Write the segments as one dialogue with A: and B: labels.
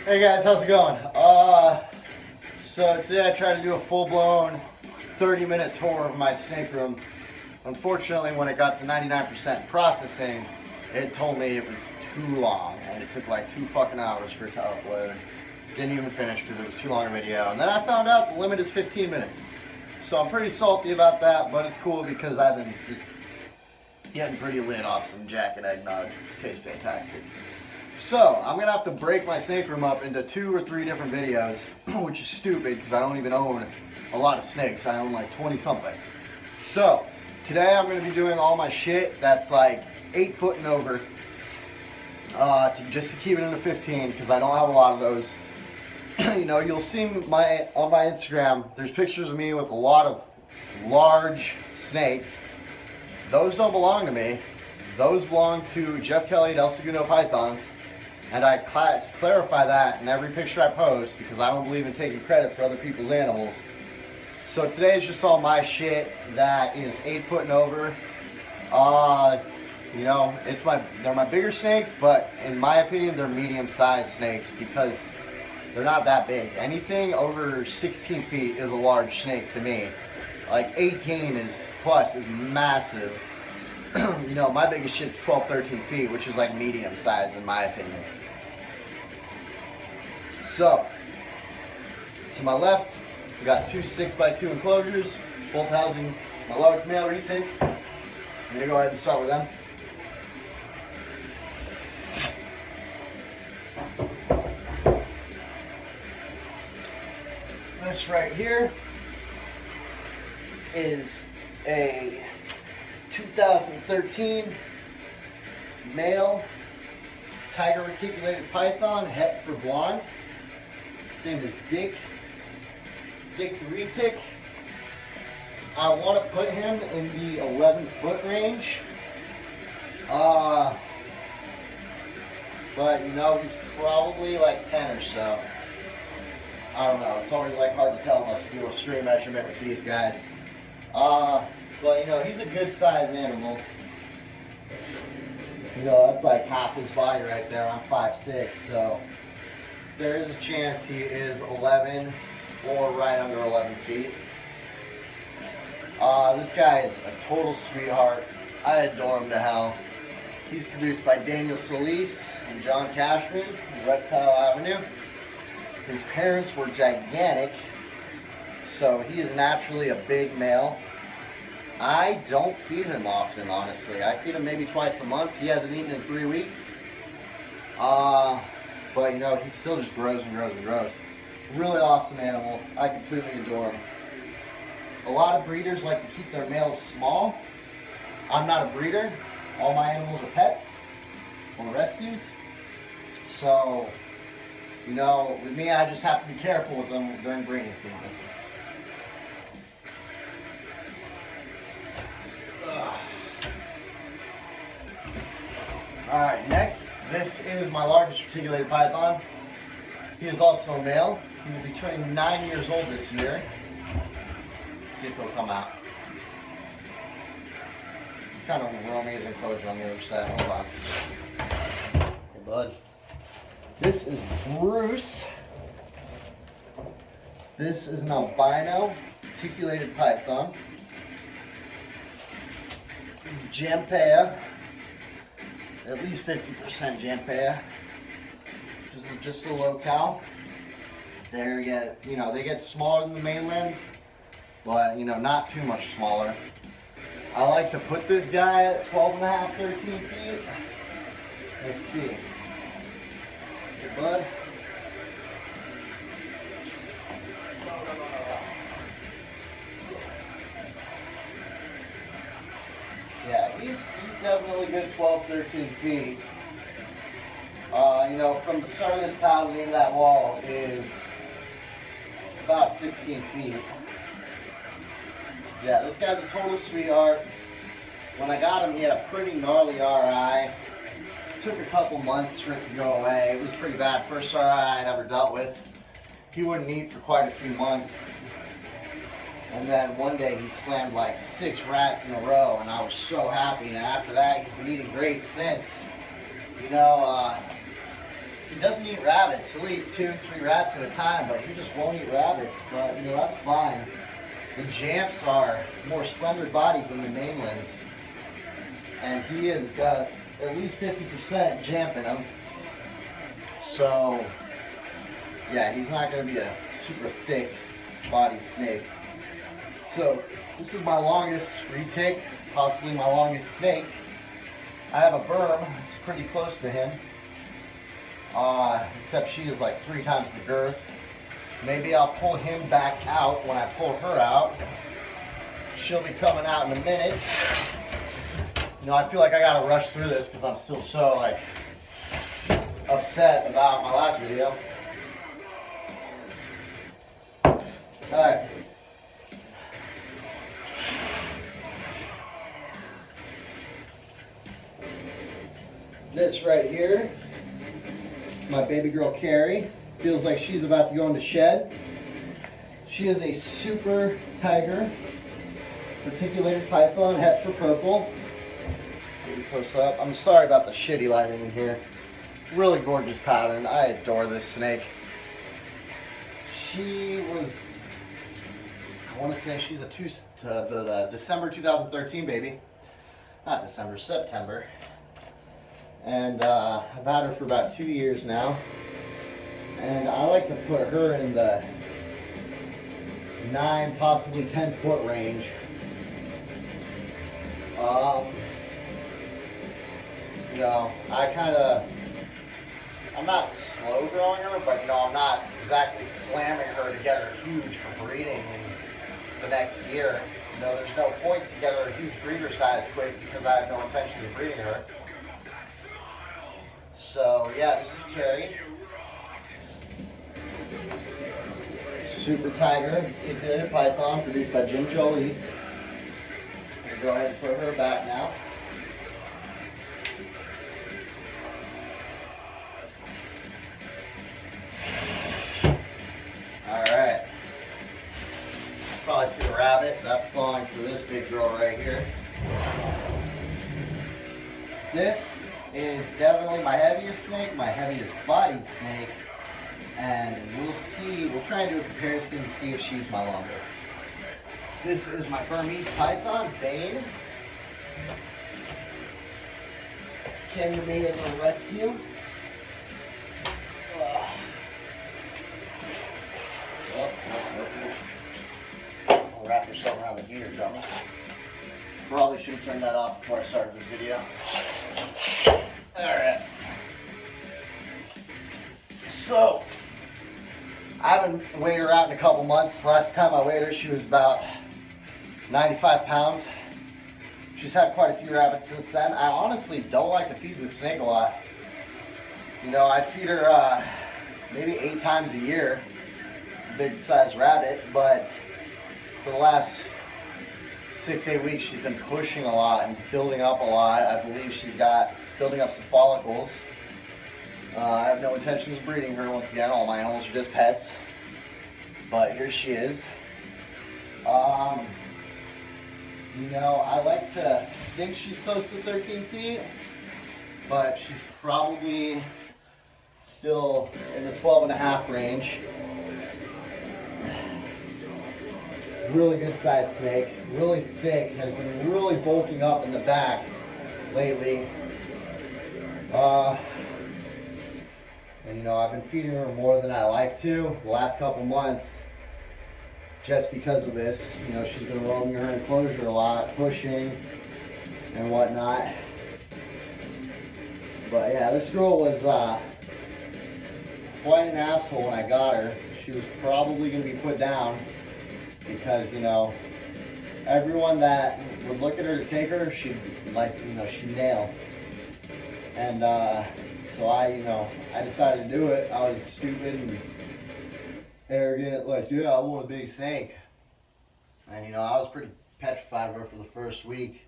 A: Hey guys, how's it going? So today I tried to do a full-blown 30-minute tour of my snake room. Unfortunately, when it got to 99% processing, it told me it was too long, and it took like 2 fucking hours for it to upload. Didn't even finish because it was too long a video. And then I found out the limit is 15 minutes. So I'm pretty salty about that, but it's cool because I've been just getting pretty lit off some Jack and eggnog. Tastes fantastic. So, I'm going to have to break my snake room up into 2 or 3 different videos, which is stupid because I don't even own a lot of snakes. I own like 20 something. So, today I'm going to be doing all my shit that's like 8 foot and over, just to keep it into 15 because I don't have a lot of those. You know, you'll see on my Instagram, there's pictures of me with a lot of large snakes. Those don't belong to me. Those belong to Jeff Kelly at El Segundo Pythons. And I clarify that in every picture I post because I don't believe in taking credit for other people's animals. So today is just all my shit that is 8 foot and over. You know, they're my bigger snakes, but in my opinion, they're medium-sized snakes because they're not that big. Anything over 16 feet is a large snake to me. Like 18 plus is massive. You know, my biggest shit's 12, 13 feet, which is like medium size in my opinion. So, to my left, we got 2 6x2 enclosures, both housing my large male retakes. I'm gonna go ahead and start with them. This right here is a 2013 male tiger reticulated python, het for blonde. His name is Dick the Retic. I want to put him in the 11 foot range. But you know, he's probably like 10 or so. I don't know, it's always like hard to tell unless you do a string measurement with these guys. But you know, he's a good sized animal. You know, that's like half his body right there. I'm 5'6", so there is a chance he is 11 or right under 11 feet. This guy is a total sweetheart. I adore him to hell. He's produced by Daniel Solis and John Cashman in Reptile Avenue. His parents were gigantic, so he is naturally a big male. I don't feed him often, honestly. I feed him maybe twice a month. He hasn't eaten in 3 weeks. But you know, he still just grows and grows and grows. Really awesome animal. I completely adore him. A lot of breeders like to keep their males small. I'm not a breeder. All my animals are pets or rescues. So, you know, with me, I just have to be careful with them during breeding season. Alright, next, this is my largest reticulated python. He is also a male. He will be turning 9 years old this year. Let's see if he'll come out. He's kind of roaming his enclosure on the other side. Hold on. Hey, bud. This is Bruce. This is an albino reticulated python. Jampea. At least 50% Jampea. This is just a locale. They get smaller than the mainlands, but you know, not too much smaller. I like to put this guy at 12 and a half, 13 feet. Let's see. Hey, bud. Yeah, he's definitely good 12, 13 feet. You know, from the start of this tower to the end of that wall is about 16 feet. Yeah, this guy's a total sweetheart. When I got him, he had a pretty gnarly RI. It took a couple months for it to go away. It was pretty bad. First RI I ever dealt with. He wouldn't eat for quite a few months. And then one day he slammed like 6 rats in a row, and I was so happy. And after that, he's been eating great since. You know, He doesn't eat rabbits. He'll eat 2, 3 rats at a time, but he just won't eat rabbits. But, you know, that's fine. The Jamps are more slender bodied than the mainlands. And he has got at least 50% Jamp in him. So, yeah, he's not going to be a super thick bodied snake. So, this is my longest retake, possibly my longest snake. I have a berm, it's pretty close to him. Except she is like 3 times the girth. Maybe I'll pull him back out when I pull her out. She'll be coming out in a minute. You know, I feel like I gotta rush through this because I'm still so like upset about my last video. Alright. This right here, my baby girl Carrie, feels like she's about to go into shed. She is a super tiger, reticulated python, het for purple. Maybe close up. I'm sorry about the shitty lighting in here. Really gorgeous pattern. I adore this snake. She was, I want to say she's a the December 2013 baby. Not December, September. And I've had her for about 2 years now. And I like to put her in the 9, possibly 10 foot range. You know, I'm not slow growing her, but you know, I'm not exactly slamming her to get her huge for breeding in the next year. You know, there's no point to get her a huge breeder size quick because I have no intention of breeding her. So yeah, this is Carrie. Super Tiger, reticulated python, produced by Jim Jolie. I'll go ahead and put her back now. Alright. Probably see the rabbit. That's the line for this big girl right here. This is definitely my heaviest snake, my heaviest bodied snake. And we'll see, we'll try and do a comparison to see if she's my longest. This is my Burmese python, Bane. Kenya made a little rescue. I'll wrap yourself around the heater, dummy. Probably should have turned that off before I started this video. Alright. So, I haven't weighed her out in a couple months. Last time I weighed her, she was about 95 pounds. She's had quite a few rabbits since then. I honestly don't like to feed this snake a lot. You know, I feed her maybe 8 times a year, big size rabbit, but for the last 6-8 weeks she's been pushing a lot and building up a lot. I believe she's got building up some follicles. I have no intentions of breeding her once again. All my animals are just pets. But here she is. You know, I like to think she's close to 13 feet, but she's probably still in the 12.5 range. Really good sized snake, really thick, has been really bulking up in the back lately. And you know, I've been feeding her more than I like to the last couple months just because of this. You know, she's been roaming her enclosure a lot, pushing and whatnot. But yeah, this girl was quite an asshole when I got her. She was probably going to be put down because, you know, everyone that would look at her to take her, she'd like, you know, she'd nail. And so I decided to do it. I was stupid and arrogant, like, yeah, I want a big snake. And, you know, I was pretty petrified of her for the first week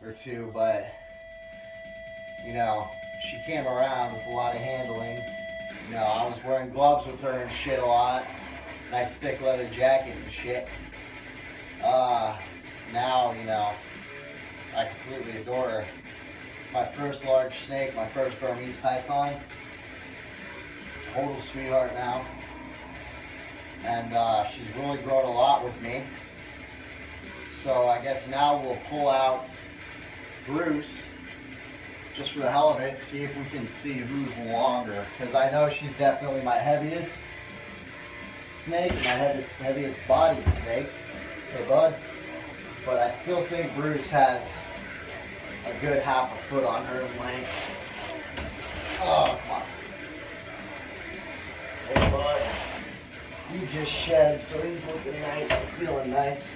A: or two, but, you know, she came around with a lot of handling. You know, I was wearing gloves with her and shit a lot. Nice thick leather jacket and shit. Now, you know, I completely adore her. My first large snake, my first Burmese python. total sweetheart now. And she's really grown a lot with me. So I guess now we'll pull out Bruce, just for the hell of it, see if we can see who's longer. Because I know she's definitely my heaviest snake, my heaviest bodied snake. Hey bud. But I still think Bruce has a good half a foot on her in length. Oh, come on. Hey bud. He just shed, so he's looking nice and feeling nice.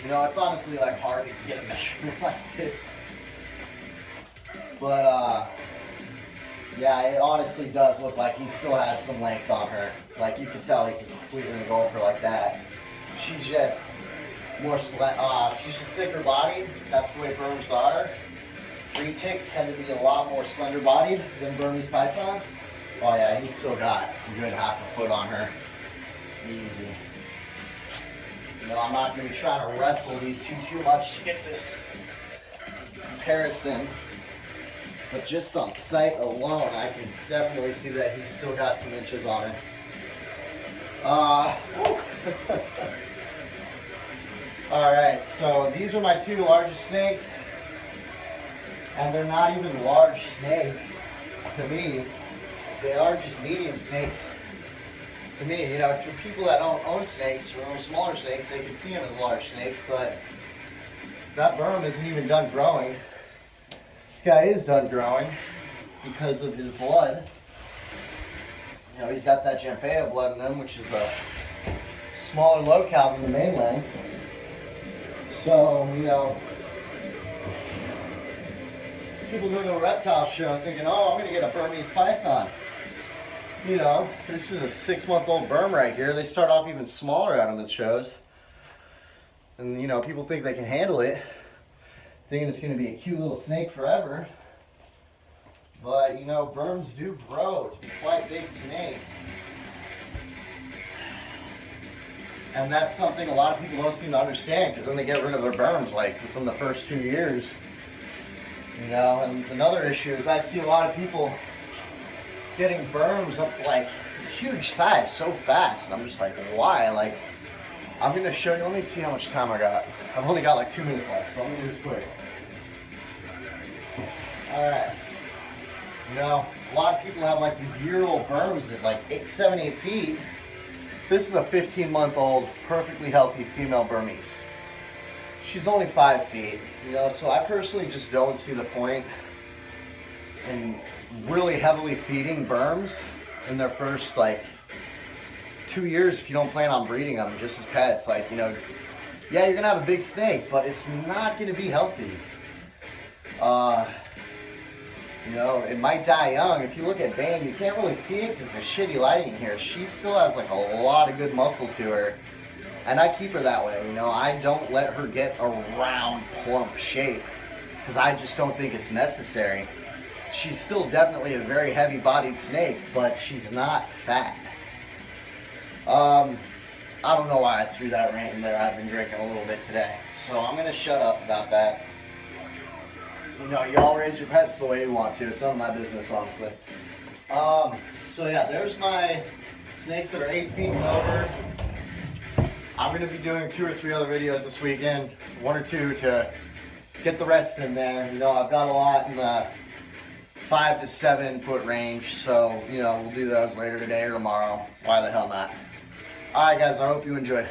A: You know, it's honestly like hard to get a measurement like this. But yeah, it honestly does look like he still has some length on her. Like you can tell he can completely go for like that. She's just more she's just thicker bodied. That's the way Burms are. Ticks tend to be a lot more slender bodied than Burmese pythons. Oh yeah, he's still got a good half a foot on her. Easy. You know, I'm not going to be trying to wrestle these two too much to get this comparison. But just on sight alone, I can definitely see that he's still got some inches on her. Alright, so these are my two largest snakes. And they're not even large snakes to me. They are just medium snakes to me. You know, to people that don't own snakes or own smaller snakes, they can see them as large snakes, but that Burm isn't even done growing. This guy is done growing because of his blood. You know, he's got that Jampea blood in him, which is a smaller locale than the mainland. So, you know, people go to a reptile show thinking, oh, I'm going to get a Burmese python. You know, this is a 6-month-old Burm right here. They start off even smaller at them at shows. And, you know, people think they can handle it, thinking it's going to be a cute little snake forever. But, you know, Burms do grow to be quite big snakes. And that's something a lot of people don't seem to understand, because then they get rid of their Burms, like, within the first 2 years. You know, and another issue is I see a lot of people getting Burms up to like this huge size so fast. And I'm just like, why? Like, I'm going to show you. Let me see how much time I got. I've only got like 2 minutes left, so I'm going to do this quick. Alright. You know, a lot of people have like these year-old Burms at like 7, 8 feet. This is a 15-month-old, perfectly healthy female Burmese. She's only 5 feet, you know, so I personally just don't see the point in really heavily feeding Burms in their first, like, 2 years if you don't plan on breeding them just as pets. Like, you know, yeah, you're going to have a big snake, but it's not going to be healthy. You know, it might die young. If you look at Bane, you can't really see it because there's shitty lighting here. She still has, like, a lot of good muscle to her. And I keep her that way, you know. I don't let her get a round, plump shape because I just don't think it's necessary. She's still definitely a very heavy-bodied snake, but she's not fat. I don't know why I threw that rant in there. I've been drinking a little bit today. So I'm going to shut up about that. You know, y'all raise your pets the way you want to. It's none of my business, honestly. So yeah, there's my snakes that are 8 feet and over. I'm going to be doing 2 or 3 other videos this weekend, 1 or 2 to get the rest in there. You know, I've got a lot in the 5 to 7 foot range, so, you know, we'll do those later today or tomorrow. Why the hell not? Alright guys, I hope you enjoyed.